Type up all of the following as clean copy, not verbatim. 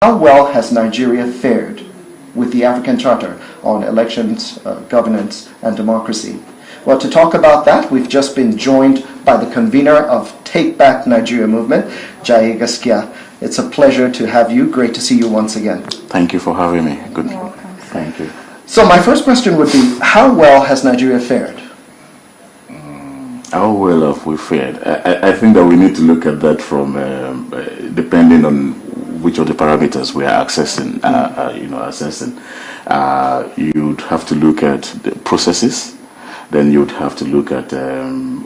How well has Nigeria fared with the African Charter on elections, governance, and democracy? Well, to talk about that, we've just been joined by the convener of Take Back Nigeria movement, Jaye Gaskiya. It's a pleasure to have you. Great to see you once again. Thank you for having me. Good. You're welcome. Thank you. So my first question would be, how well has Nigeria fared? How well have we fared? I think that we need to look at that from depending on which of the parameters we are assessing. You'd have to look at the processes. Then you'd have to look at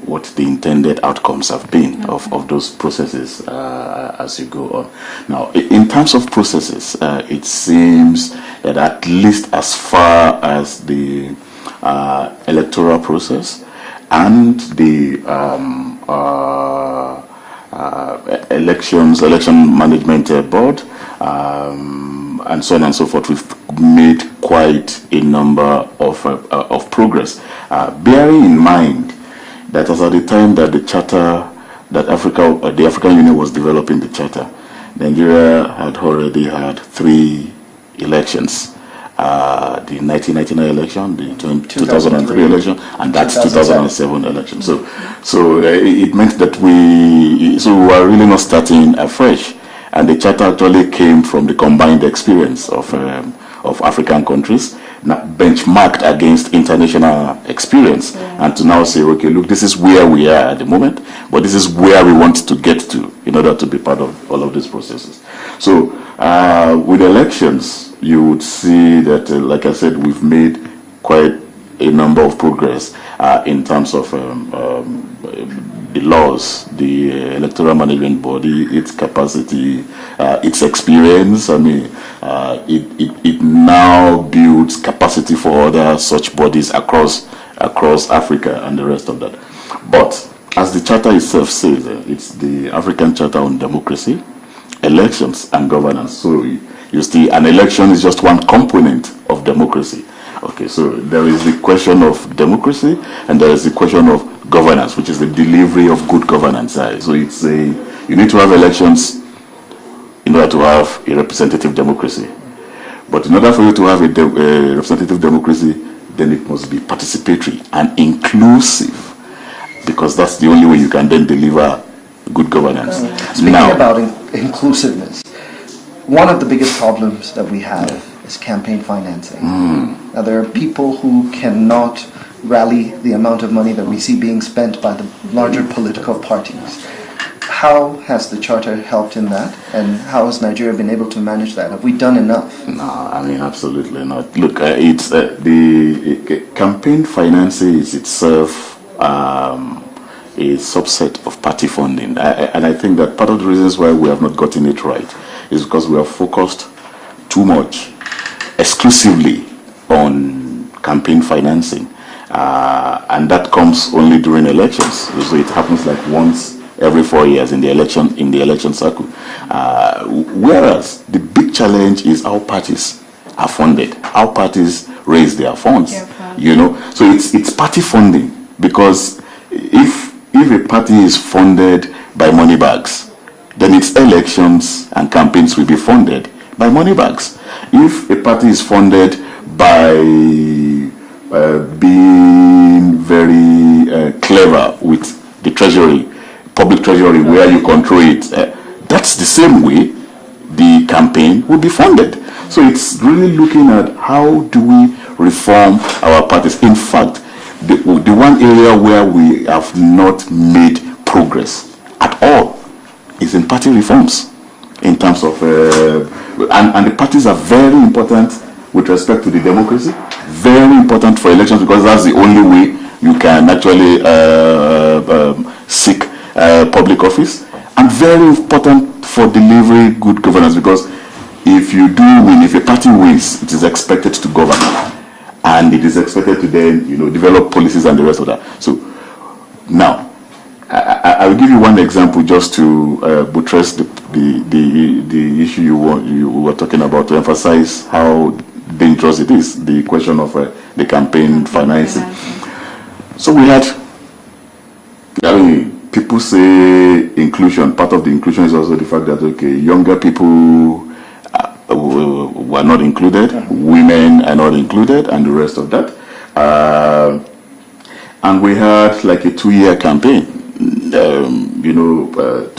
what the intended outcomes have been of those processes as you go on. Now, in terms of processes, it seems that at least as far as the electoral process and the election management board, and so on and so forth, we've made quite a number of progress. Bearing in mind that as at the time that the charter, that the African Union was developing the charter, Nigeria had already had 3 elections. The 1999 election, the 2003 election, and that's 2007 election. So it meant that we were really not starting afresh. And the charter actually came from the combined experience of African countries, benchmarked against international experience, and to now say, okay, look, this is where we are at the moment, but this is where we want to get to in order to be part of all of these processes. So with elections, you would see that, like I said, we've made quite a number of progress in terms of the laws, the electoral management body, its capacity, its experience. I mean, it now builds capacity for other such bodies across Africa and the rest of that. But as the charter itself says, it's the African Charter on Democracy, Elections and Governance. So you see, an election is just one component of democracy. Okay, so there is the question of democracy and there is the question of governance, which is the delivery of good governance. So it's you need to have elections in order to have a representative democracy. But in order for you to have a representative democracy, then it must be participatory and inclusive, because that's the only way you can then deliver good governance. Speaking about inclusiveness, one of the biggest problems that we have is campaign financing. Now, there are people who cannot rally the amount of money that we see being spent by the larger political parties. How has the Charter helped in that, and how has Nigeria been able to manage that? Have we done enough? No, I mean, absolutely not. Look, it's the campaign financing is itself a subset of party funding, and I think that part of the reasons why we have not gotten it right is because we are focused too much exclusively on campaign financing, and that comes only during elections. So it happens like once every 4 years in the election cycle. Whereas the big challenge is how parties are funded, how parties raise their funds. You know, so it's party funding, because if a party is funded by money bags, then its elections and campaigns will be funded by money bags. If a party is funded by being very clever with the treasury, public treasury, where you control it, that's the same way the campaign will be funded. So it's really looking at how do we reform our parties. In fact, the one area where we have not made progress at all is in party reforms, in terms of and the parties are very important with respect to the democracy, very important for elections, because that's the only way you can actually seek public office, and very important for delivering good governance, because if you do win, if a party wins, it is expected to govern, and it is expected to then, develop policies and the rest of that. So now, I will give you one example just to buttress the issue you were talking about, to emphasize how dangerous it is, the question of the campaign financing. So we had, people say inclusion. Part of the inclusion is also the fact that, younger people are not included, women are not included, and the rest of that. And we had like a 2-year campaign, to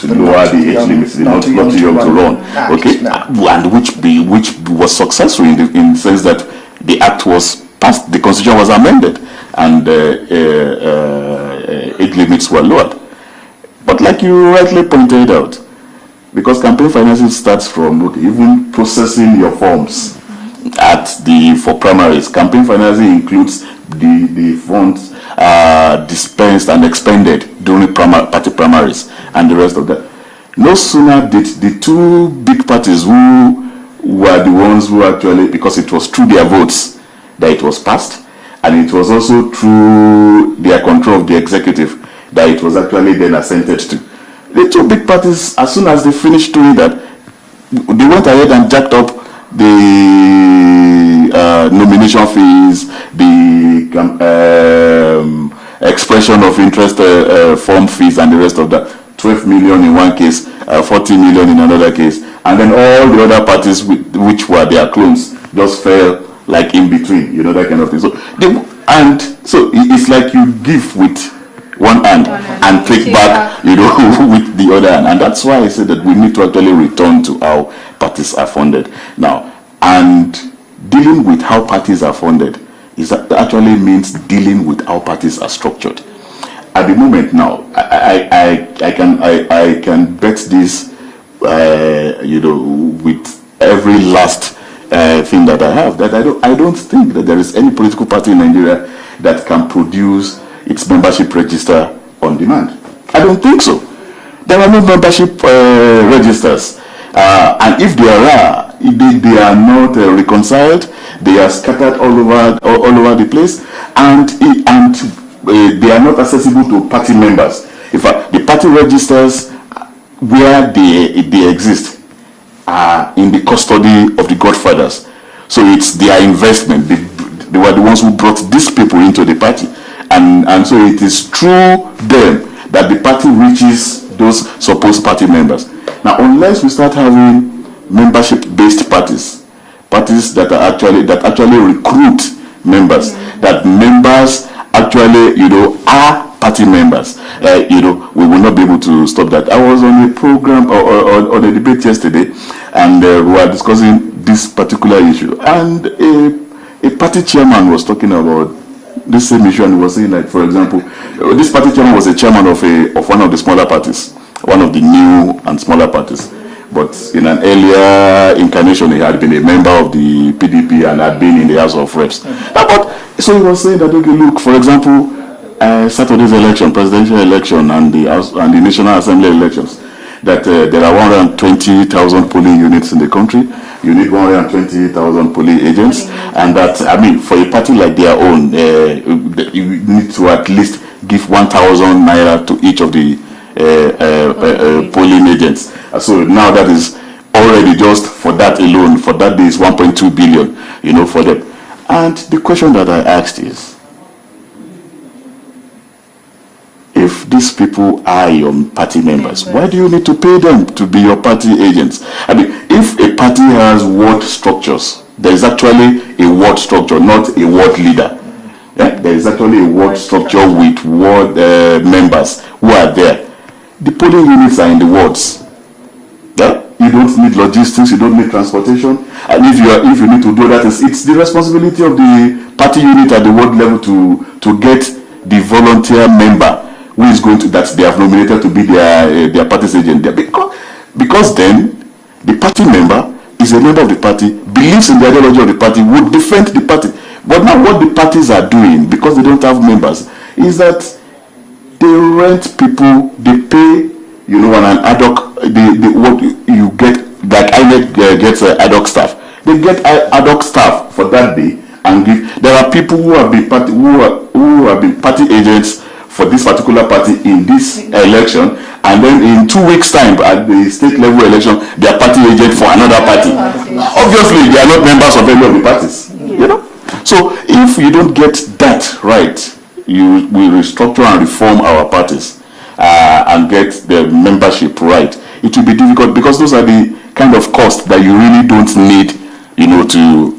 lower the age limits, not too young to run. Okay, and which was successful in the sense that the act was passed, the constitution was amended, and age limits were lowered. But like you rightly pointed out, because campaign financing starts from even processing your forms for primaries. Campaign financing includes the funds dispensed and expended during party primaries and the rest of that. No sooner did the two big parties who were the ones who actually, because it was through their votes that it was passed, and it was also through their control of the executive that it was actually then assented to. The two big parties, as soon as they finished doing that, they went ahead and jacked up the nomination fees, the expression of interest form fees, and the rest of that. 12 million in one case, 40 million in another case, and then all the other parties which were their clones just fell like in between, that kind of thing. So it's like you give with one hand and take back, with the other hand. And that's why I said that we need to actually return to how parties are funded now. And dealing with how parties are funded actually means dealing with how parties are structured. At the moment now, I can bet this, with every last thing that I have, that I don't think that there is any political party in Nigeria that can produce its membership register on demand. I don't think so. There are no membership registers, and if there are, they are not reconciled. They are scattered all over the place, and they are not accessible to party members. In fact, the party registers where they exist are in the custody of the godfathers. So it's their investment. They were the ones who brought these people into the party. And so it is through them that the party reaches those supposed party members. Now, unless we start having membership-based parties that actually recruit members, that members actually, are party members, we will not be able to stop that. I was on a program or on a debate yesterday, and we were discussing this particular issue, and a party chairman was talking about this same issue, and he was saying, like, for example, this party chairman was a chairman of one of the smaller parties, one of the new and smaller parties. But in an earlier incarnation, he had been a member of the PDP and had been in the House of Reps. So he was saying that, okay, look, for example, Saturday's election, presidential election, and the National Assembly elections, that there are 120,000 polling units in the country. You need 120,000 polling agents, and that, for a party like their own, you need to at least give 1,000 naira to each of the polling agents. So now that is already, just for that alone, for that day is 1.2 billion, for them. And the question that I asked is, if these people are your party members, why do you need to pay them to be your party agents? If a party has ward structures, there is actually a ward structure, not a ward leader. Yeah? There is actually a ward structure with ward members who are there. The polling units are in the wards. Yeah? You don't need logistics, you don't need transportation, and if you need to do that, it's the responsibility of the party unit at the ward level to get the volunteer member who is going to, that they have nominated to be their party's agent there, because then the party member is a member of the party, believes in the ideology of the party, would defend the party. But now what the parties are doing, because they don't have members, is that they rent people, they pay, on an ad hoc, what you get, like INEC gets ad hoc staff. They get ad hoc staff for that day, and there are people who have been party agents for this particular party in this election, and then in 2 weeks' time at the state level election, they are party agent for another party. Obviously, they are not members of any of the parties. So if you don't get that right, we restructure and reform our parties and get the membership right. It will be difficult, because those are the kind of costs that you really don't need, to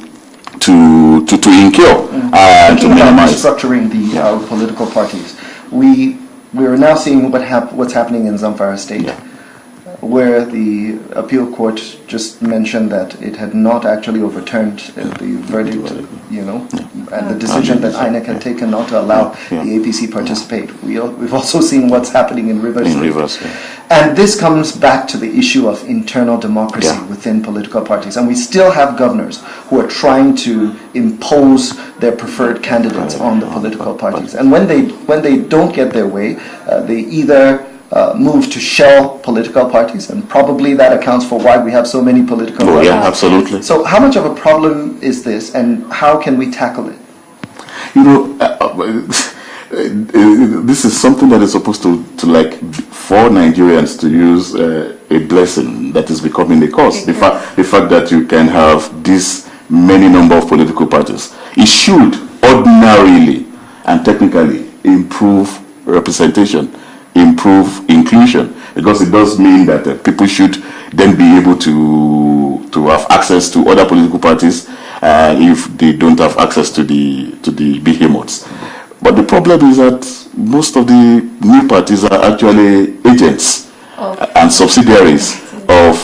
incur and to minimize. Structuring the political parties. We are now seeing what's happening in Zamfara State, where the appeal court just mentioned that it had not actually overturned the verdict, and the decision that INEC had taken not to allow the APC participate. We've also seen what's happening in Rivers. And this comes back to the issue of internal democracy within political parties. And we still have governors who are trying to impose their preferred candidates on the political parties. And when they don't get their way, they either move to shell political parties, and probably that accounts for why we have so many political parties. Yeah, absolutely. So how much of a problem is this, and how can we tackle it? This is something that is supposed to like for Nigerians to use a blessing that is becoming a curse. The fact that you can have this many number of political parties, it should ordinarily and technically improve representation, improve inclusion, because it does mean that people should then be able to have access to other political parties if they don't have access to the behemoths. But the problem is that most of the new parties are actually agents and subsidiaries of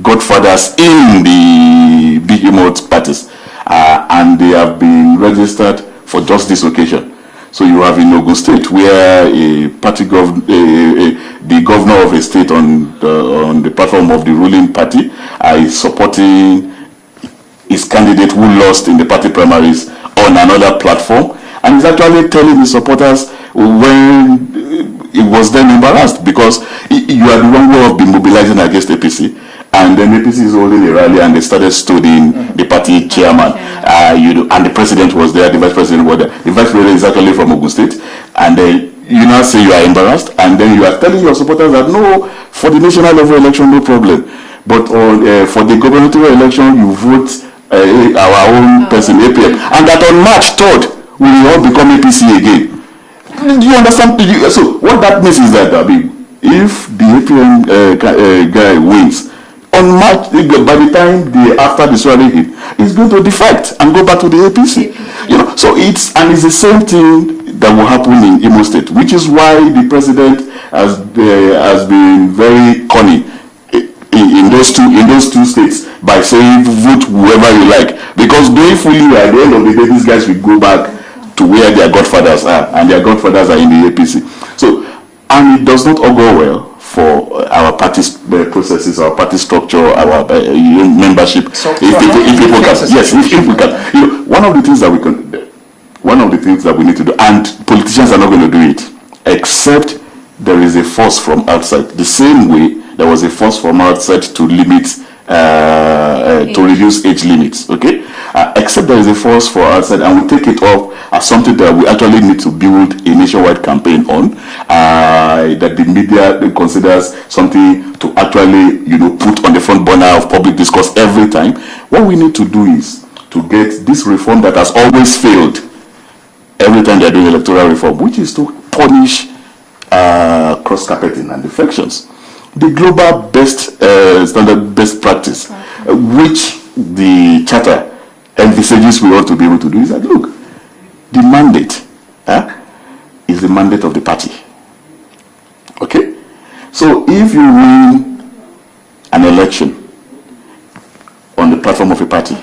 godfathers in the behemoth parties, and they have been registered for just this occasion. So you have in Ogun State, where a party the governor of a state on the platform of the ruling party is supporting his candidate who lost in the party primaries on another platform, and he's actually telling his supporters when he was then embarrassed because you are the one who have been mobilizing against APC, and then APC is holding a rally and they started studying the party chairman, and the president was there, the vice president was there. The vice president is actually from Ogun State, and then you now say you are embarrassed, and then you are telling your supporters that no, for the national level election no problem, but for the gubernatorial election you vote our own person APM, and that on March 3rd we will all become APC again. Do you understand? So what that means is that if the APM guy wins on March, by the time after the swearing in, he's going to defect and go back to the APC. So it's the same thing that will happen in Imo State, which is why the president has been very cunning in those two states by saying vote whoever you like, because gratefully at the end of the day these guys will go back to where their godfathers are, and their godfathers are in the APC. So, and it does not augur well for our party processes, our party structure, our membership. If we can, one of the things that we need to do, and politicians are not going to do it, except there is a force from outside. The same way there was a force from outside to limit, to reduce age limits. Okay, except there is a force for outside, and we take it up as something that we actually need to build a nationwide campaign on, that the media considers something to actually, put on the front burner of public discourse every time. What we need to do is to get this reform that has always failed every time they're doing electoral reform, which is to punish cross-carpeting and defections. The global standard best practice, which the charter envisages we ought to be able to do, is that, look, the mandate is the mandate of the party. Okay? So if you win an election on the platform of a party,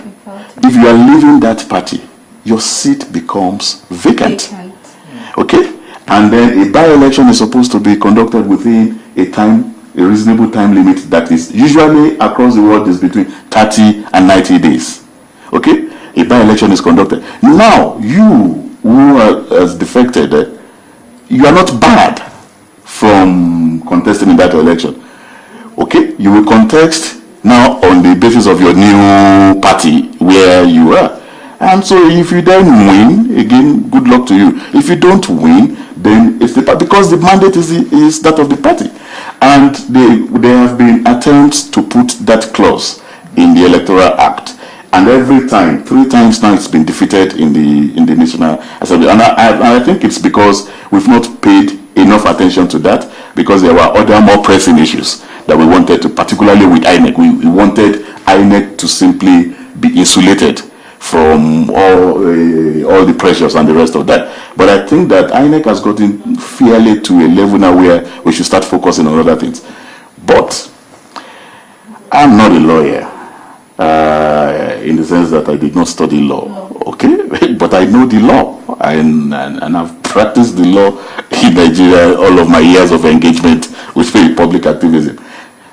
if you are leaving that party, your seat becomes vacant. Okay? And then a by-election is supposed to be conducted within a reasonable time limit that is usually across the world is between 30 and 90 days. Okay? A by-election is conducted. Now, you who has defected, you are not barred from contesting in that election. Okay? You will contest now on the basis of your new party where you are. And so if you then win, again, good luck to you. If you don't win, then it's the party, because the mandate is that of the party. And there have been attempts to put that clause in the Electoral Act. And every time, 3 times now, it's been defeated in the National Assembly. And I think it's because we've not paid enough attention to that, because there were other more pressing issues that we wanted to, particularly with INEC. We wanted INEC to simply be insulated from all the pressures and the rest of that. But I think that INEC has gotten fairly to a level now where we should start focusing on other things. But I'm not a lawyer, in the sense that I did not study law, okay? But I know the law, and I've practiced the law in Nigeria all of my years of engagement with public activism.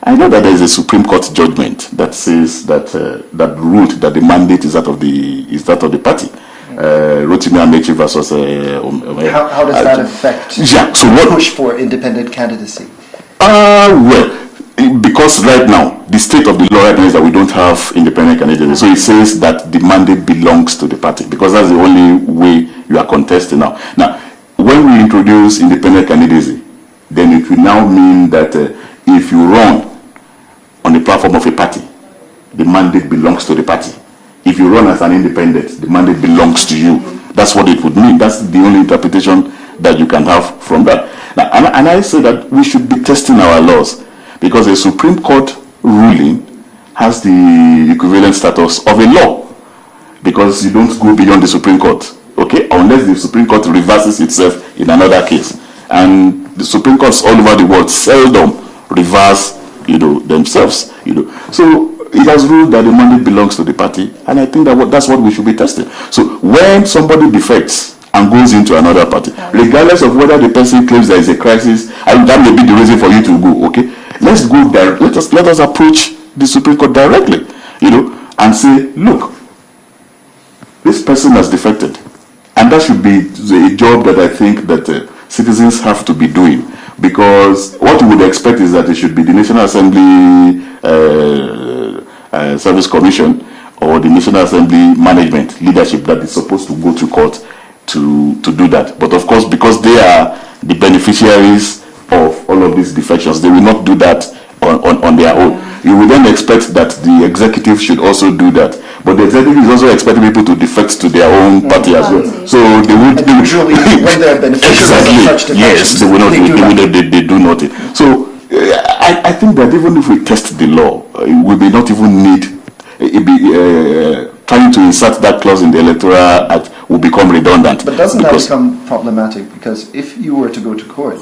I know that there is a Supreme Court judgment that says that that ruled that the mandate is that of the party. Rotimi Amechi versus. How does that affect push for independent candidacy? Well, because right now the state of the law right now is that we don't have independent candidacy. So it says that the mandate belongs to the party, because that's the only way you are contesting now. Now, when we introduce independent candidacy, then it will now mean that if you run on the platform of a party, the mandate belongs to the party. If you run as an independent, the mandate belongs to you. That's what it would mean. That's the only interpretation that you can have from that. Now, and I say that we should be testing our laws, because a Supreme Court ruling has the equivalent status of a law, because you don't go beyond the Supreme Court, okay, unless the Supreme Court reverses itself in another case. And the Supreme Courts all over the world seldom reverse, themselves, So it has ruled that the mandate belongs to the party, and I think that that's what we should be testing. So when somebody defects and goes into another party, regardless of whether the person claims there is a crisis, and that may be the reason for you to go, okay, let's go there. Let us approach the Supreme Court directly, and say, look, this person has defected, and that should be a job that I think that citizens have to be doing, because what we would expect is that it should be the National Assembly Service Commission or the National Assembly management leadership that is supposed to go to court to do that. But of course, because they are the beneficiaries of all of these defections, they will not do that on their own. You would then expect that the executive should also do that, but the executive is also expecting people to defect to their own party as well. So they would usually when they're beneficiaries of such yes, they will not. They do not. So I think that even if we test the law, we may not even need trying to insert that clause in the Electoral Act will become redundant. But doesn't that become problematic? Because if you were to go to court,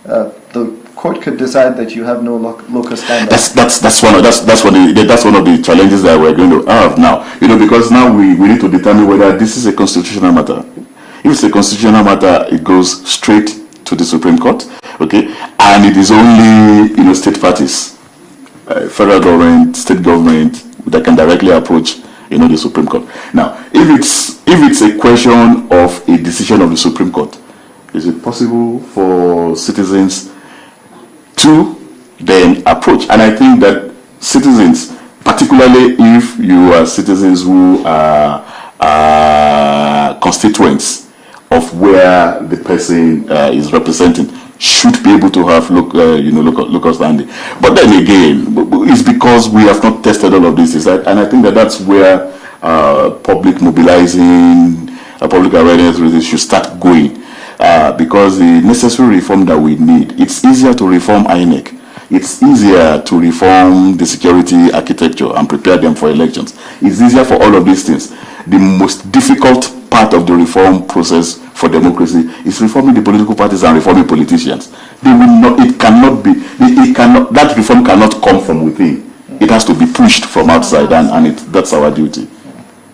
the court could decide that you have no locus standi. That's one of the challenges that we're going to have now. Because now we need to determine whether this is a constitutional matter. If it's a constitutional matter, it goes straight to the Supreme Court, okay, and it is only state parties, federal government, state government that can directly approach the Supreme Court. Now, if it's a question of a decision of the Supreme Court, is it possible for citizens to then approach? And I think that citizens, particularly if you are citizens who are constituents of where the person is representing, should be able to have local standing. But then again, it's because we have not tested all of this, and I think that's where public mobilizing, public awareness really should start going. Because the necessary reform that we need, it's easier to reform INEC. It's easier to reform the security architecture and prepare them for elections. It's easier for all of these things. The most difficult part of the reform process for democracy is reforming the political parties and reforming politicians. That reform cannot come from within. It has to be pushed from outside, and that's our duty.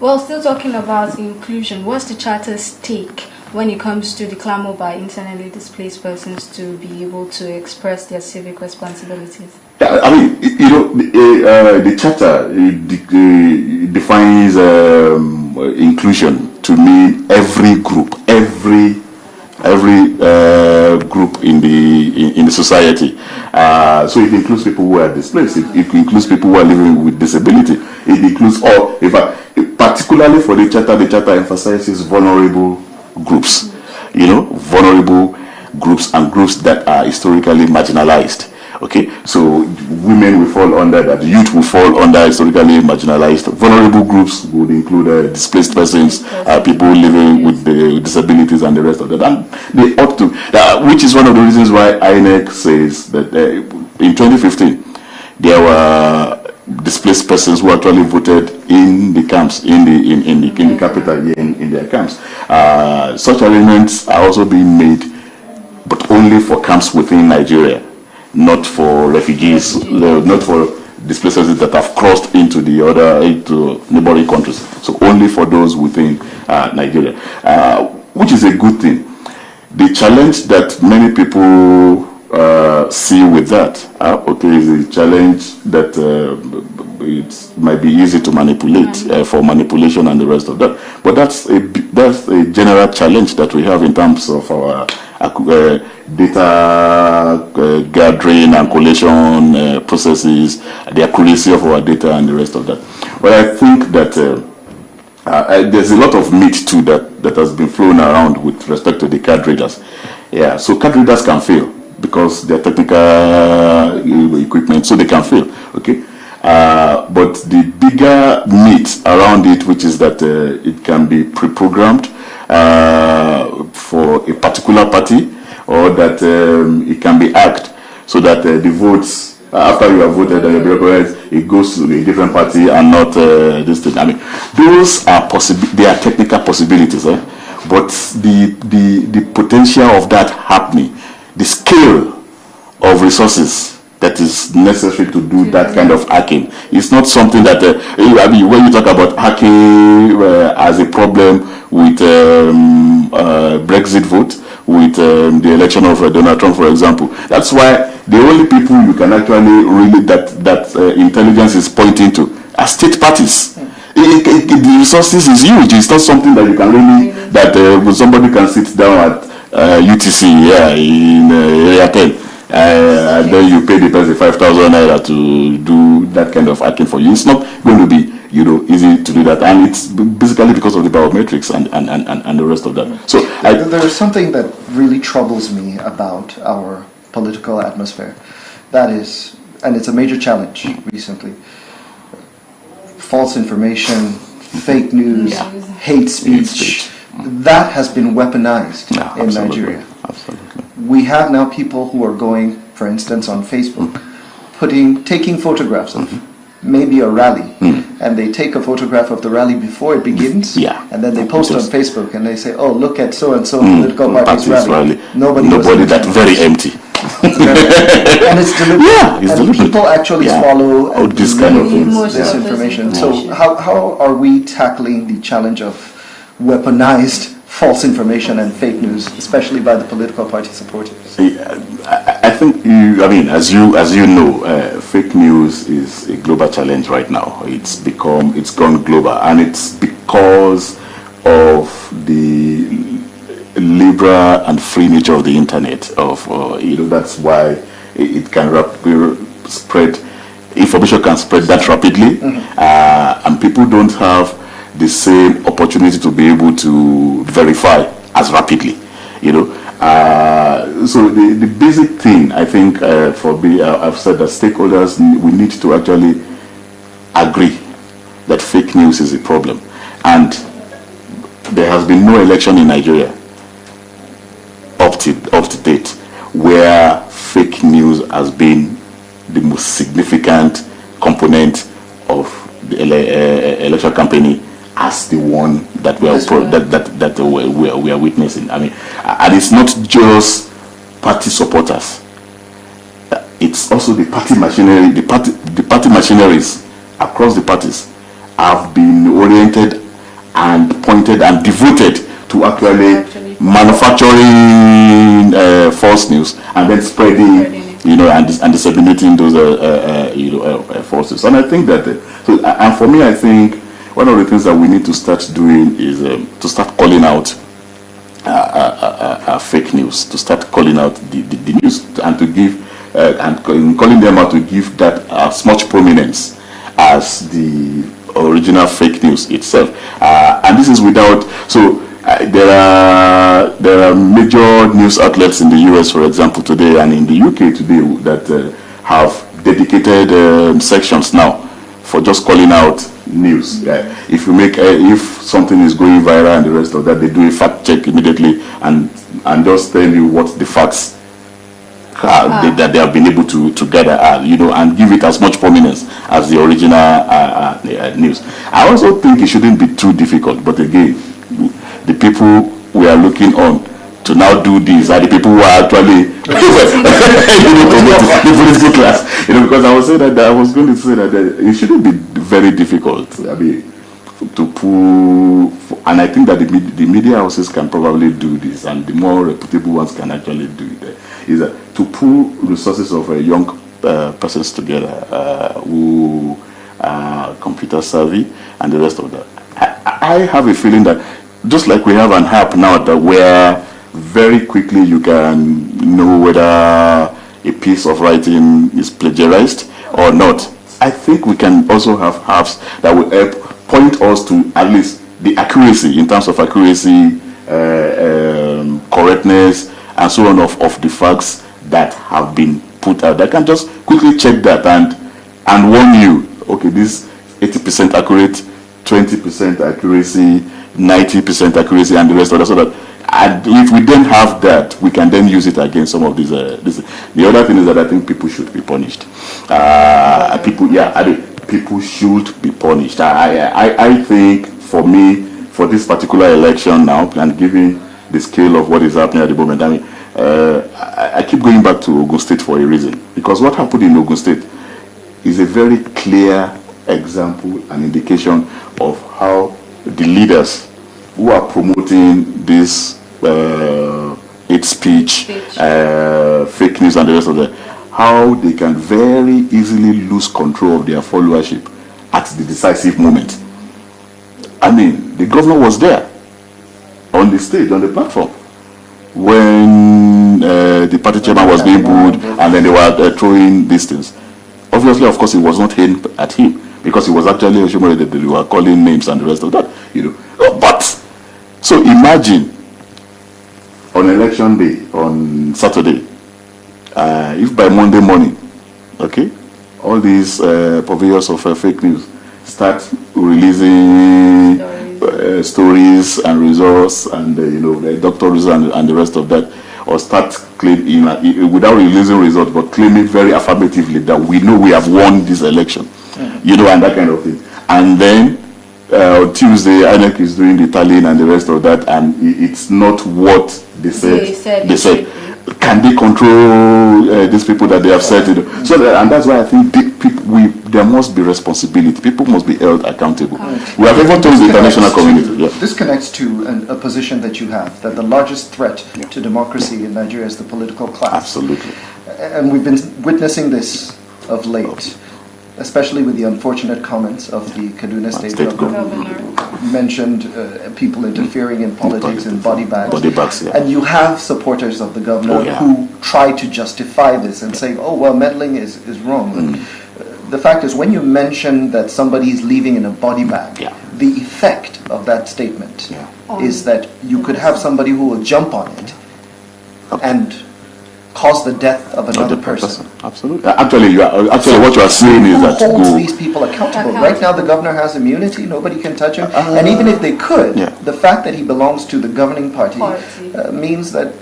Well, still talking about inclusion, what's the Charter's take when it comes to the clamor by internally displaced persons to be able to express their civic responsibilities? I mean, the Charter defines inclusion to mean every group group in the society. So it includes people who are displaced. It includes people who are living with disability. It includes all. In fact, particularly for the Charter emphasizes vulnerable groups. Vulnerable groups and groups that are historically marginalized. Okay, so women will fall under that, youth will fall under historically marginalized. Vulnerable groups would include displaced persons, people living with disabilities and the rest of that. And they ought to, which is one of the reasons why INEC says that in 2015, there were displaced persons who actually voted in the camps, in the capital, in their camps. Such arrangements are also being made, but only for camps within Nigeria, not for refugees, not for displaced that have crossed into neighboring countries. So only for those within Nigeria, which is a good thing. The challenge that many people see with that, is a challenge that it might be easy to manipulate for manipulation and the rest of that. But that's a general challenge that we have in terms of our data gathering and collation processes, the accuracy of our data and the rest of that. But I think that there's a lot of meat too that has been flown around with respect to the card readers. Yeah, so card readers can fail because they're technical equipment, so they can fail. Okay, but the bigger meat around it, which is that it can be pre-programmed for a particular party, or that it can be hacked so that the votes, after you have voted and it goes to a different party and not this thing. I mean, those are they are technical possibilities, but the potential of that happening, the scale of resources that is necessary to do that kind of hacking, it's not something that when you talk about hacking as a problem with Brexit vote, with the election of Donald Trump, for example. That's why the only people you can actually really that intelligence is pointing to are state parties. The resources is huge. It's not something that you can really that somebody can sit down at UTC in area 10 and then you pay the person 5,000 naira to do that kind of hacking for you. It's not going to be easy to do that, and it's basically because of the biometrics and the rest of that. So there's something that really troubles me about our political atmosphere. That is, and it's a major challenge recently, false information, fake news, hate speech. That has been weaponized in Nigeria. Absolutely. We have now people who are going, for instance, on Facebook, taking photographs of maybe a rally, and they take a photograph of the rally before it begins, and then they post on Facebook and they say, "Oh, look at so and so political party's rally." Nobody that very empty. And it's deliberate. Yeah, it's and deliberate. people actually swallow and this kind of this information. So how are we tackling the challenge of weaponized false information and fake news, especially by the political party supporters? I think as you know, fake news is a global challenge right now. It's gone global, and it's because of the liberal and free nature of the internet. That's why it can spread. Information can spread that rapidly, and people don't have the same opportunity to be able to verify as rapidly. So the basic thing, I think, for me, I've said that stakeholders, we need to actually agree that fake news is a problem, and there has been no election in Nigeria up to date where fake news has been the most significant component of the election campaign as the one that we are witnessing. I mean, and it's not just party supporters; it's also the party machinery. The party machineries across the parties have been oriented and pointed and devoted to actually manufacturing false news and then spreading and disseminating those false news. And I think that and for me, I think one of the things that we need to start doing is to start calling out fake news, to start calling out the news, and to give and calling them out to give that as much prominence as the original fake news itself. And this is without there are major news outlets in the US, for example, today, and in the UK today that have dedicated sections now for just calling out news. If something is going viral and the rest of that, they do a fact check immediately and just tell you what the facts that they have been able to gather, and give it as much prominence as the original news. I also think it shouldn't be too difficult, but again, the people we are looking on to now do this are the people who are actually the political class. Because I was going to say that it shouldn't be very difficult. I mean, to pull, and I think that the media houses can probably do this, and the more reputable ones can actually do it. Is that to pull resources of young persons together who are computer savvy and the rest of that. I have a feeling that just like we have an app now that where very quickly you can know whether a piece of writing is plagiarized or not. I think we can also have apps that will help point us to at least the accuracy, in terms of accuracy, correctness, and so on of the facts that have been put out. I can just quickly check that and warn you, okay, this 80% accurate, 20% accuracy, 90% accuracy, and the rest of that. So that, and if we then have that, we can then use it against some of these. The other thing is that I think people should be punished. People should be punished. I think for me, for this particular election now, and given the scale of what is happening at the moment, I mean, I keep going back to Ogun State for a reason. Because what happened in Ogun State is a very clear example and indication of how the leaders who are promoting this hate speech, fake news, and the rest of that, how they can very easily lose control of their followership at the decisive moment. I mean, the governor was there on the stage, on the platform, when the party chairman was being booed, and then they were throwing these things. Obviously, of course, it was not aimed at him, because it was actually Oshomole that they were calling names and the rest of that, But, so imagine, on election day, on Saturday, if by Monday morning, okay, all these purveyors of fake news start releasing stories and results and the doctors and the rest of that, or start claiming without releasing results, but claiming very affirmatively that we know we have won this election, and that kind of thing. And then on Tuesday, INEC is doing the tallying and the rest of that, and it's not what they said. They said. Can they control these people that they have said? So, and that's why I think there must be responsibility. People must be held accountable. We have even told the international community. This connects to a position that you have, that the largest threat to democracy in Nigeria is the political class. Absolutely. And we've been witnessing this of late, especially with the unfortunate comments of the Kaduna State Governor, who mentioned people interfering in politics in body bags. And you have supporters of the governor who try to justify this and say, oh, well, meddling is wrong. The fact is, when you mention that somebody is leaving in a body bag, the effect of that statement is that you could have somebody who will jump on it and cause the death of another person. Absolutely. Actually, what you are saying is that who holds these people accountable? Right now, the governor has immunity; nobody can touch him. And even if they could, the fact that he belongs to the governing party means that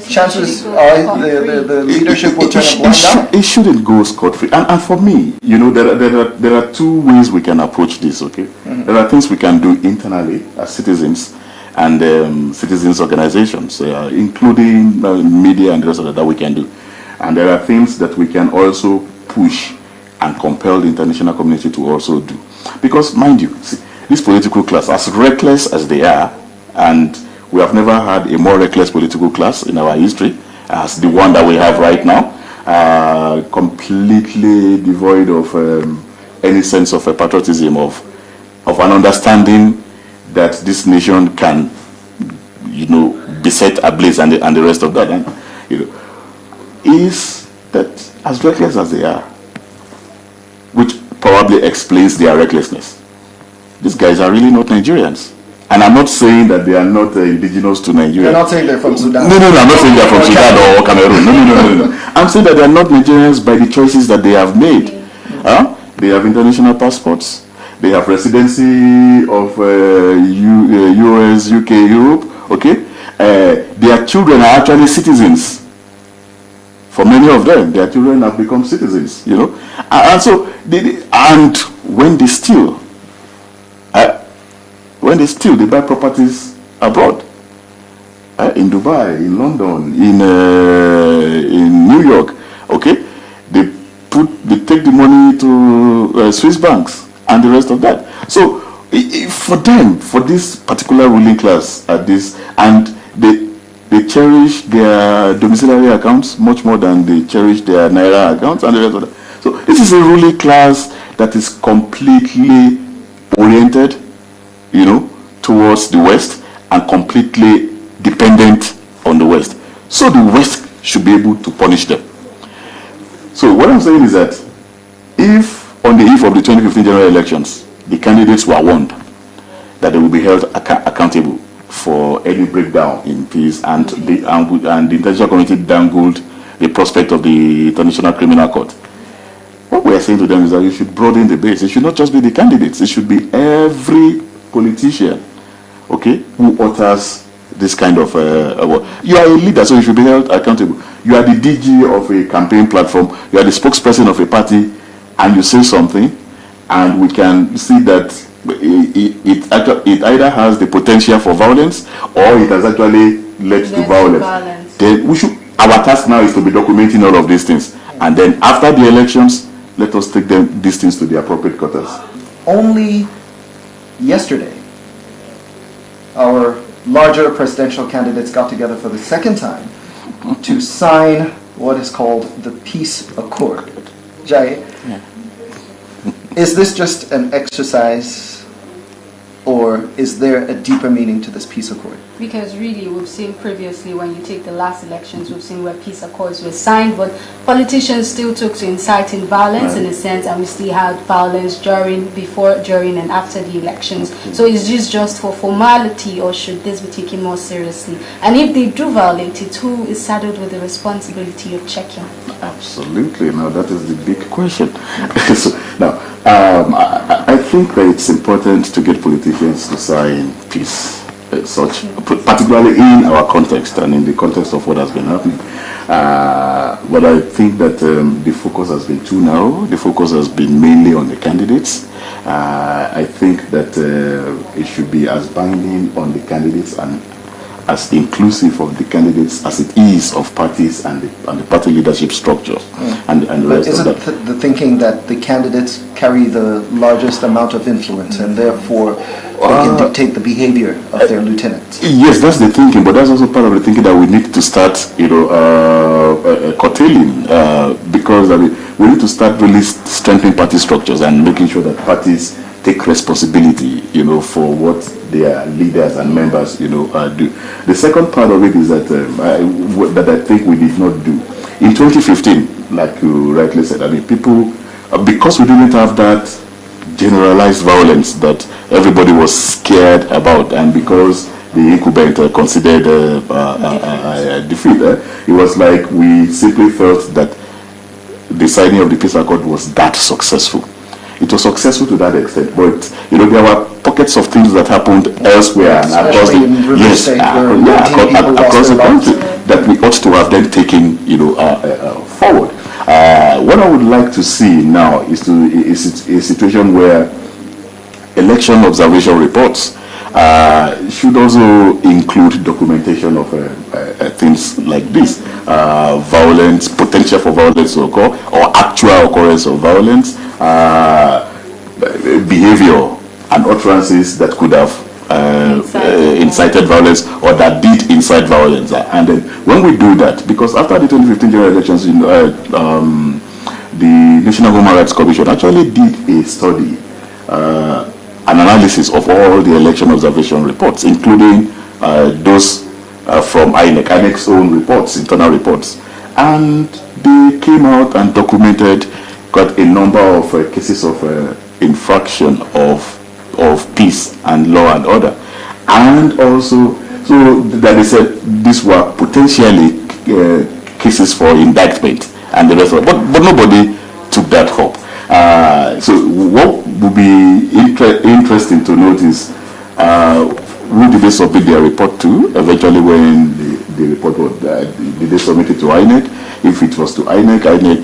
chances are the leadership will turn a blind eye. It shouldn't go scot-free. And for me, there are two ways we can approach this. Okay, there are things we can do internally as citizens, and citizens organizations, including media and the rest of that we can do. And there are things that we can also push and compel the international community to also do. Because, mind you, see, this political class, as reckless as they are, and we have never had a more reckless political class in our history as the one that we have right now, completely devoid of any sense of patriotism, of an understanding that this nation can, be set ablaze and the rest of that, and, is that as reckless as they are, which probably explains their recklessness. These guys are really not Nigerians. And I'm not saying that they are not indigenous to Nigeria. You're not saying they're from Sudan. No, I'm not saying they're from Sudan or Cameroon. No. I'm saying that they're not Nigerians by the choices that they have made. They have international passports. They have residency of US, UK, Europe. Okay, their children are actually citizens For many of them, their children have become citizens, and so and when they steal, they buy properties abroad, in Dubai, in London, in New York. Okay, they take the money to Swiss banks and the rest of that. So for them, for this particular ruling class, and they cherish their domiciliary accounts much more than they cherish their naira accounts and the rest of that. So this is a ruling class that is completely oriented, towards the West and completely dependent on the West. So the West should be able to punish them. So what I'm saying is that if on the eve of the 2015 general elections, the candidates were warned that they will be held accountable for any breakdown in peace, and the International Community dangled the prospect of the International Criminal Court, what we are saying to them is that you should broaden the base. It should not just be the candidates. It should be every politician, who utters this kind of you are a leader, so you should be held accountable. You are the DG of a campaign platform, you are the spokesperson of a party, and you say something, and we can see that it either has the potential for violence or it has actually led to violence. Then our task now is to be documenting all of these things, and then after the elections, let us take these things to the appropriate quarters. Only yesterday, our larger presidential candidates got together for the second time to sign what is called the Peace Accord. Jaye, is this just an exercise, or is there a deeper meaning to this peace accord? Because really, we've seen previously, when you take the last elections, we've seen where peace accords were signed, but politicians still took to inciting violence, in a sense, and we still had violence before, during, and after the elections. So is this just for formality, or should this be taken more seriously? And if they do violate it, who is saddled with the responsibility of checking? Absolutely. Now that is the big question. Now, I think that it's important to get politicians to sign peace, particularly in our context and in the context of what has been happening. But I think that the focus has been too narrow. The focus has been mainly on the candidates. I think that it should be as binding on the candidates and as inclusive of the candidates as it is of parties and the party leadership structures and the rest of that. Isn't the thinking that the candidates carry the largest amount of influence and therefore they can dictate the behavior of their lieutenants? Yes, that's the thinking, but that's also part of the thinking that we need to start, curtailing, because we need to start really strengthening party structures and making sure that parties take responsibility, for what their leaders and members, do. The second part of it is that I think we did not do. In 2015, like you rightly said, people, because we didn't have that generalized violence that everybody was scared about, and because the incumbent considered a defeat, it was like we simply felt that the signing of the peace accord was that successful. It was successful to that extent, but there were pockets of things that happened elsewhere and across the country that we ought to have then taken forward. What I would like to see now is a situation where election observation reports should also include documentation of things like this, violence, potential for violence to occur, or actual occurrence of violence, behavior and utterances that could have incited violence or that did incite violence. And then when we do that, because after the 2015 general elections, the National Human Rights Commission actually did a study, an analysis of all the election observation reports, including those from INEC's own reports, internal reports, and they came out and documented quite a number of cases of infraction of peace and law and order, and also so that they said these were potentially cases for indictment and the rest of it, but nobody took that up. So what would be interesting to notice who did they submit their report to? Eventually, when the report was, did they submit it to INEC? If it was to INEC, INEC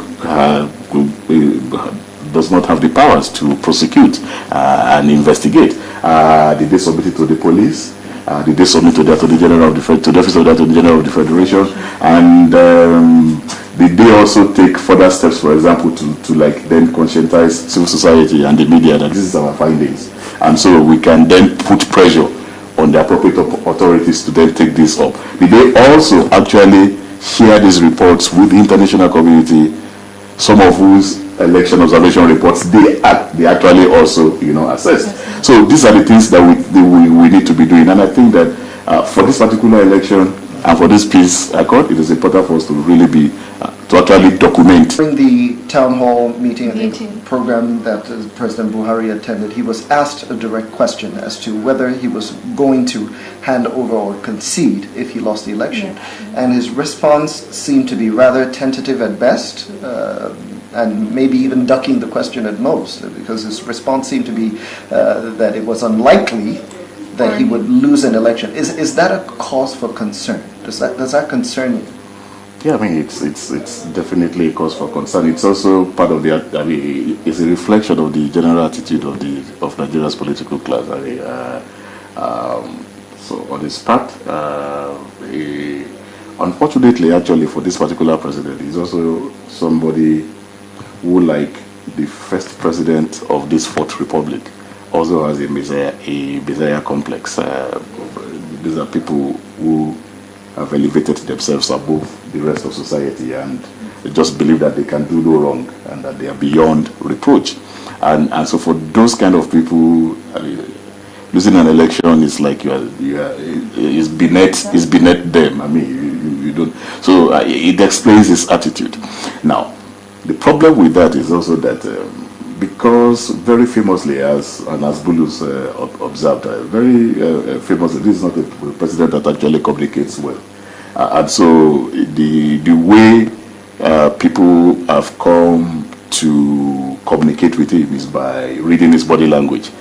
does not have the powers to prosecute and investigate. Did they submit it to the police? Did they submit to the Attorney General of the to the Office of the Attorney General of the Federation? And did they also take further steps, for example, to like then conscientize civil society and the media that this is our findings, and so we can then put pressure on the appropriate authorities to then take this up? Did they also actually share these reports with the international community, some of whose election observation reports they actually also assessed? So these are the things that we need to be doing, and I think that for this particular election and for this peace accord, it is important for us to really be to actually document. During the town hall meeting, the program that President Buhari attended, he was asked a direct question as to whether he was going to hand over or concede if he lost the election. And his response seemed to be rather tentative at best, and maybe even ducking the question at most, because his response seemed to be that it was unlikely that he would lose an election. Is that a cause for concern? Does that concern you? Yeah, I mean, it's definitely a cause for concern. It's also part of it's a reflection of the general attitude of Nigeria's political class. So on this part, unfortunately, actually, for this particular president, he's also somebody who, like the first president of this Fourth Republic, also has a Messiah complex. These are people who have elevated themselves above the rest of society, and they just believe that they can do no wrong and that they are beyond reproach. And so for those kind of people, losing an election is like is beneath them. I mean, you don't. So it explains his attitude. Now, the problem with that is also that because very famously, as Bulus observed, very famously, this is not a president that actually communicates well. And so the way people have come to communicate with him is by reading his body language.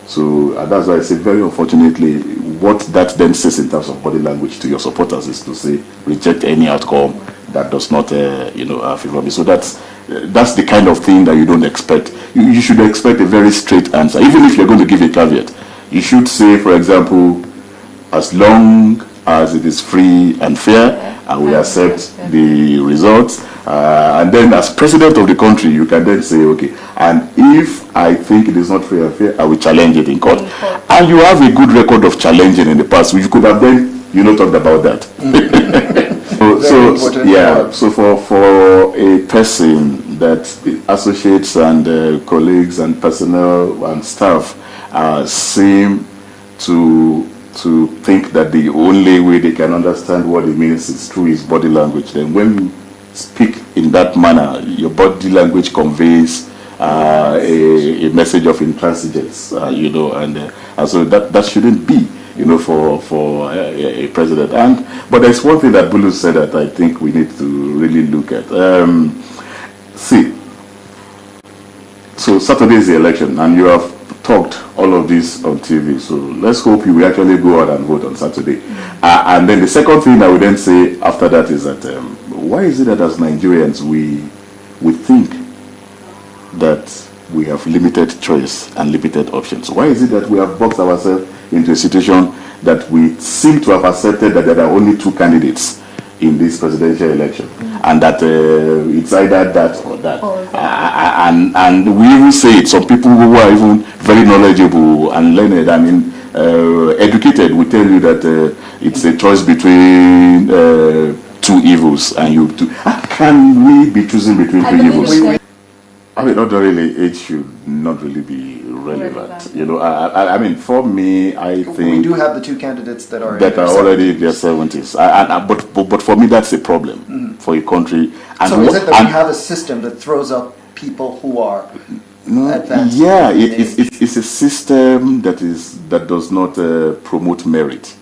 So that's why I say, very unfortunately, what that then says in terms of body language to your supporters is to say, reject any outcome that does not favor me. So that's the kind of thing that you don't expect. You should expect a very straight answer. Even if you're going to give a caveat, you should say, for example, as long as it is free and fair, and we accept the results. And then as president of the country, you can then say, okay, and if I think it is not free and fair, I will challenge it in court. And you have a good record of challenging in the past, which you could have then, talked about that. So for a person that associates and colleagues and personnel and staff seem to think that the only way they can understand what it means is through his body language, then when you speak in that manner, your body language conveys a message of intransigence, and so that shouldn't be, for a president. But there's one thing that Bulu said that I think we need to really look at. So Saturday is the election, and you have talked all of this on TV. So let's hope you will actually go out and vote on Saturday. And then the second thing I would then say after that is that why is it that as Nigerians we think that we have limited choice and limited options? Why is it that we have boxed ourselves into a situation that we seem to have accepted that there are only two candidates in this presidential election, and that it's either that or that? And we even say it, some people who are even very knowledgeable and learned, educated, will tell you that it's a choice between two evils, and can we be choosing between two evils? I mean, not really. It should not really be relevant. For me, I think we do have the two candidates that are already in their 70s. But for me, that's a problem for a country. And so is it that we have a system that throws up people who are advanced? Yeah, it's a system that does not promote merit.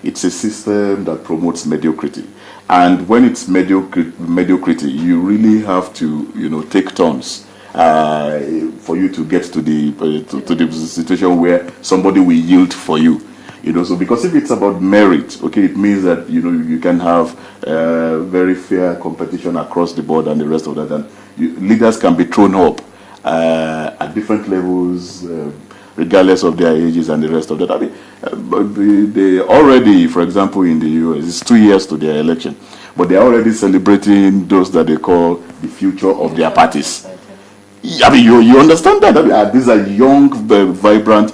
It's a system that promotes mediocrity. And when it's mediocrity, you really have to, take turns for you to get to the situation where somebody will yield for you. So because if it's about merit, okay, it means that you can have very fair competition across the board and the rest of that, and leaders can be thrown up at different levels, regardless of their ages and the rest of that. I mean, they already, for example, in the US, it's 2 years to their election, but they're already celebrating those that they call the future of their parties. I mean, you understand that? I mean, these are young, vibrant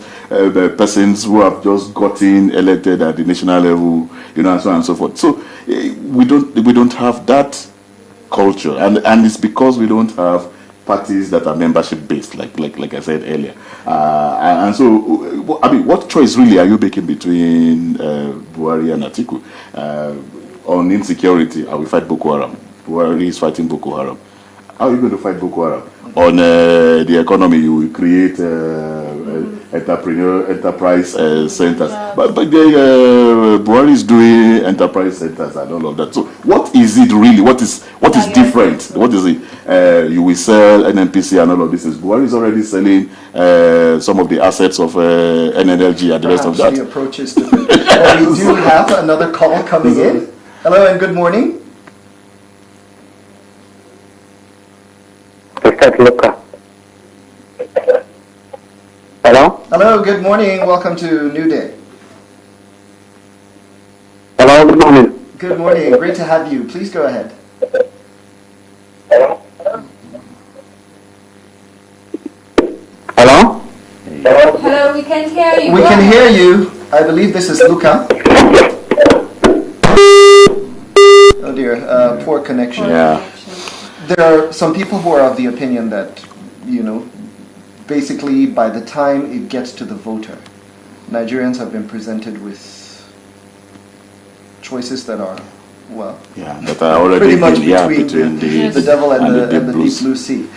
persons who have just gotten elected at the national level, and so on and so forth. So we don't have that culture, and it's because we don't have parties that are membership based, like I said earlier. And so, I mean, what choice really are you making between Buhari and Atiku? On insecurity, I will fight Boko Haram. Buhari is fighting Boko Haram. How are you going to fight Boko Haram? On the economy, you will create enterprise centers. But Buhari is doing enterprise centers and all of that. So what is it really? What is different? What is it? You will sell NNPC and all of this. Buhari is already selling some of the assets of NNLG and the rest of that. The approach is different. We do have another call coming in. Hello and good morning. Hello? Hello, good morning. Welcome to New Day. Hello, good morning. Good morning. Great to have you. Please go ahead. Hello? Hello? Hello, we can hear you. We can hear you. I believe this is Luca. Oh dear, poor connection. Yeah. There are some people who are of the opinion that, basically by the time it gets to the voter, Nigerians have been presented with choices that are, that are already pretty much between the devil and the deep deep blue sea.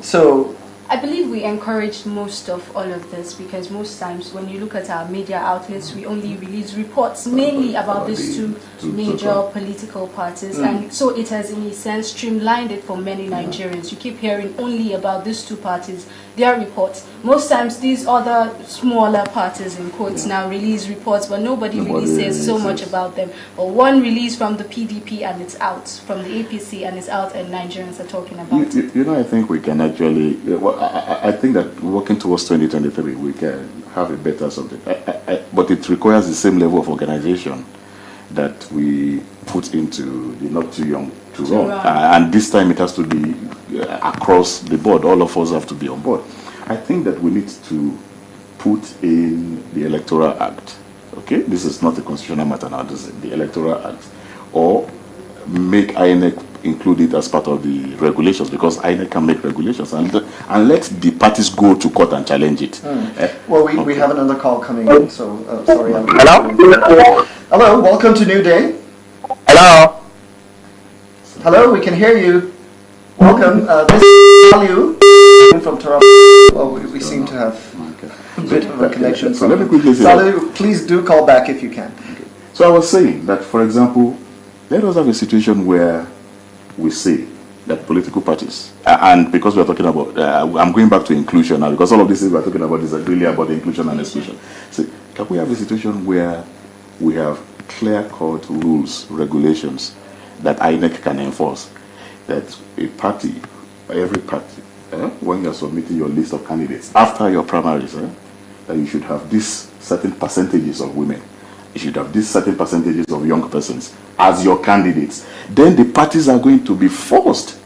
So I believe we encouraged most of all of this because most times when you look at our media outlets, we only release reports mainly about these two major political parties. And so it has in a sense streamlined it for many Nigerians. You keep hearing only about these two parties, their reports. Most times these other smaller parties in quotes now release reports, but nobody really says so much about them. But one release from the PDP and it's out, from the APC and it's out, and Nigerians are talking about it. I think we can actually, I think that working towards 2023, we can have a better something. But it requires the same level of organization that we put into the not too young to run. And this time it has to be across the board. All of us have to be on board. I think that we need to put in the Electoral Act. Okay, this is not a constitutional matter now. This is the Electoral Act, or make INEC include it as part of the regulations, because INEC can make regulations and let the parties go to court and challenge it. Well, we have another call coming in, so sorry. Hello? Hello, welcome to New Day. Hello? Hello, we can hear you. Welcome. This is Salu from Toronto. Well, we seem to have a bit of a connection. So let me quickly say Salu, please do call back if you can. So I was saying that, for example, let us have a situation where we say that political parties, and because we are talking about, I'm going back to inclusion now, because all of this we are talking about is really about inclusion and exclusion. So can we have a situation where we have clear-cut rules, regulations that INEC can enforce, that a party, every party, when you are submitting your list of candidates, after your primaries, that you should have these certain percentages of women, you should have these certain percentages of young persons as your candidates. Then the parties are going to be forced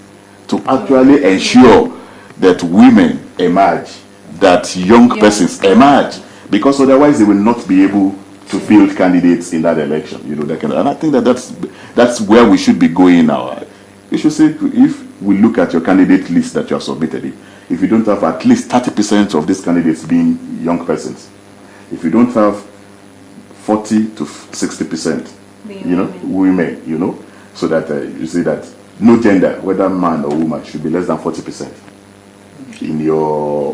to actually ensure that women emerge, that young persons emerge, because otherwise they will not be able to field candidates in that election. And I think that that's where we should be going now. You should say, if we look at your candidate list that you have submitted, if you don't have at least 30% of these candidates being young persons, if you don't have 40 to 60%, women, so that you see that no gender, whether man or woman, should be less than 40%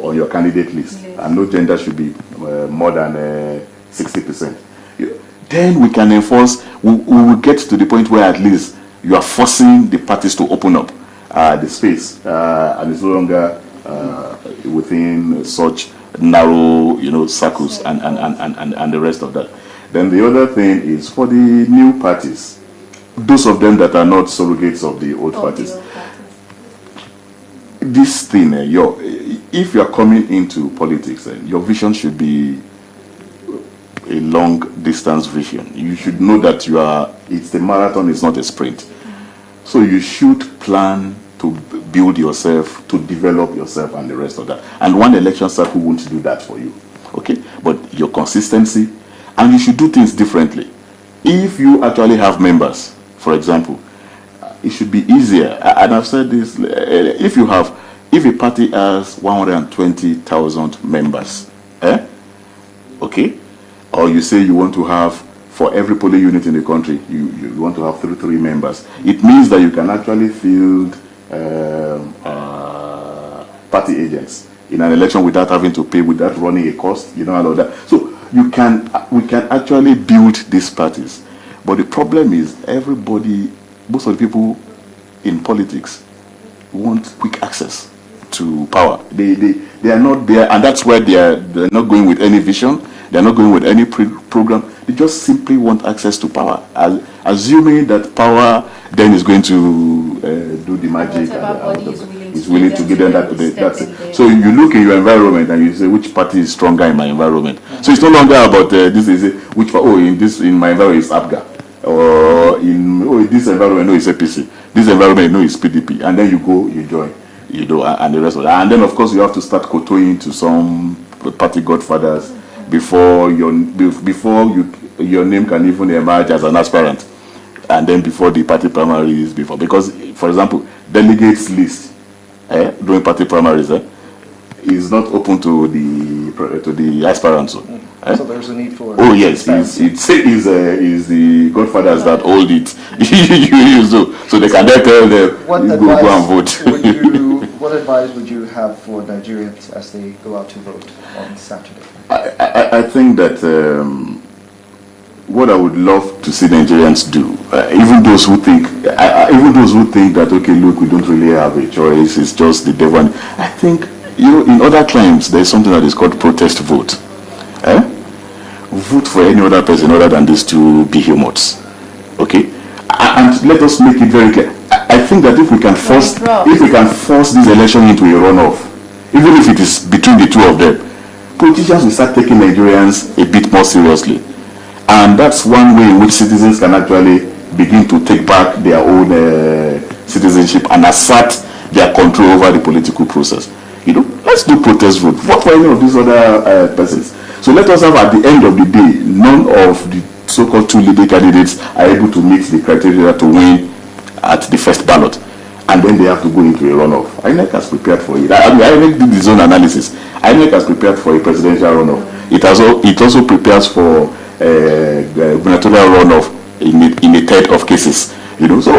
on your candidate list, and no gender should be more than 60%. Then we can enforce. We will get to the point where at least you are forcing the parties to open up the space, and it's no longer within such narrow, circles and the rest of that. Then the other thing is for the new parties, those of them that are not surrogates of the old parties. This thing, if you are coming into politics, your vision should be a long distance vision. You should know that it's a marathon, it's not a sprint. So you should plan to build yourself, to develop yourself and the rest of that. And one election cycle won't do that for you. Okay? But your consistency, and you should do things differently. If you actually have members, for example, it should be easier. And I've said this, if a party has 120,000 members, okay, or you say you want to have, for every polling unit in the country, you want to have three members, it means that you can actually field party agents in an election without having to pay, without running a cost, and all that. So we can actually build these parties. But the problem is most of the people in politics want quick access to power. They are not there, and that's why they're not going with any vision. They're not going with any program. They just simply want access to power, assuming that power then is going to do the magic. Is willing to give them that. That's it. So you look in your environment and you say, which party is stronger in my environment? So it's no longer about this is which in my environment is APGA, or in this environment no is APC, this environment no is PDP, and then you go, you join, and the rest of that. And then of course you have to start kowtowing to some party godfathers before your name can even emerge as an aspirant, and then before the party primaries, because for example delegates list during party primaries is not open to the aspirants. So there's a need for. Oh yes, it's the godfathers that hold it. So they can then tell them go and vote. What advice would you have for Nigerians as they go out to vote on Saturday? I think that what I would love to see Nigerians do, even those who think that okay, look, we don't really have a choice, it's just the devil. I think in other climes there's something that is called protest vote. Vote for any other person other than these two behemoths. Okay, and let us make it very clear. I think that if we can force this election into a runoff, even if it is between the two of them, politicians will start taking Nigerians a bit more seriously. And that's one way in which citizens can actually begin to take back their own citizenship and assert their control over the political process. Let's do protest vote. Vote for any of these other persons. So let us have, at the end of the day, none of the so-called two leading candidates are able to meet the criteria to win at the first ballot. And then they have to go into a runoff. INEC has prepared for it. INEC did its own analysis. INEC has prepared for a presidential runoff. It also prepares for gubernatorial runoff in a third of cases. So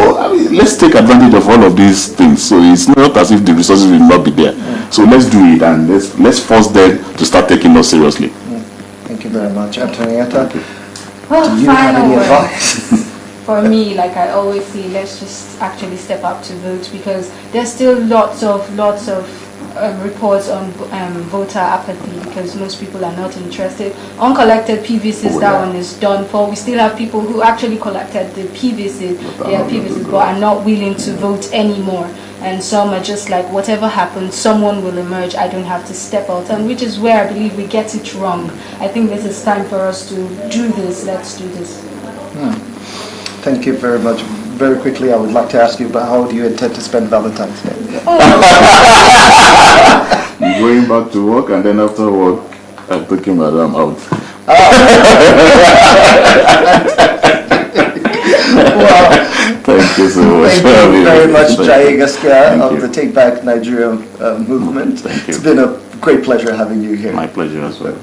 let's take advantage of all of these things. So it's not as if the resources will not be there. So let's do it, and let's force them to start taking us seriously. Thank you very much, Antonietta. Well, do you have any advice? For me, like I always say, let's just actually step up to vote, because there's still lots of reports on voter apathy, because most people are not interested. Uncollected PVCs, that one is done for. We still have people who actually collected the PVCs, but are not willing to vote anymore. And some are just like, whatever happens, someone will emerge. I don't have to step out, and which is where I believe we get it wrong. I think this is time for us to do this. Let's do this. Thank you very much. Very quickly, I would like to ask you about how do you intend to spend Valentine's Day? Going back to work, and then after work, I'm taking Madam out. Wow. Thank you so much. Thank you very much, Jaye Gaskiya of the Take Back Nigeria movement. Thank you. It's been a great pleasure having you here. My pleasure as well.